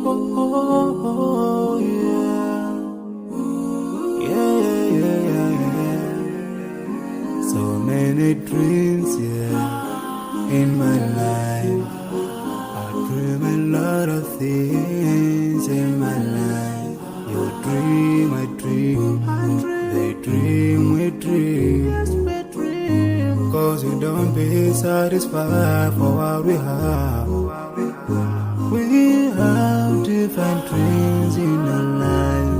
oh, yeah. Yeah, yeah, yeah, yeah. So many dreams, yeah, in my life. I dream a lot of things in my life. You dream, I dream. They dream, we dream. Cause we don't be satisfied for what we have. We have different dreams in our life.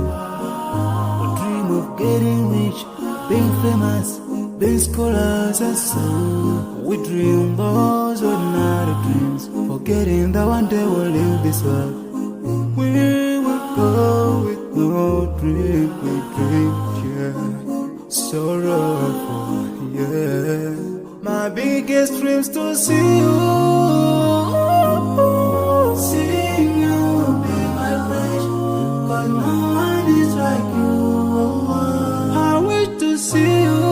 We dream of getting rich, being famous, being scholars and so. We dream those ordinary dreams, forgetting that one day we'll leave this world. We will go with no dream, we dream, yeah. Sorrowful, yeah. My biggest dream's to see you. Seeing you be my wish, cause no one is like you. I wish to see you.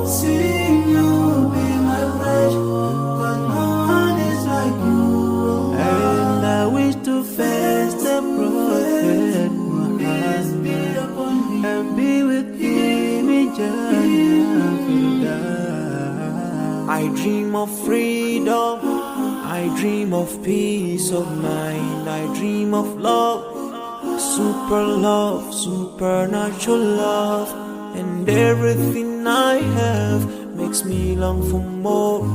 Seeing you be my wish, cause no one is like you. And I wish to face the prophet Muhammad and be with him in Jannah. I dream of freedom, I dream of peace of mind, I dream of love, supernatural love, and everything I have makes me long for more.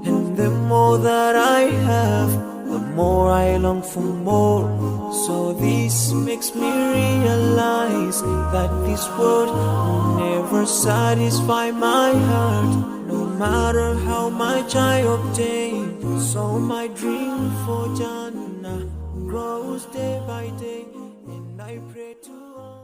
And the more that I have, the more I long for more. So this makes me realize that this world will never satisfy my heart, no matter how much I obtain. So my dream for Jannah grows day by day, and I pray to Allah.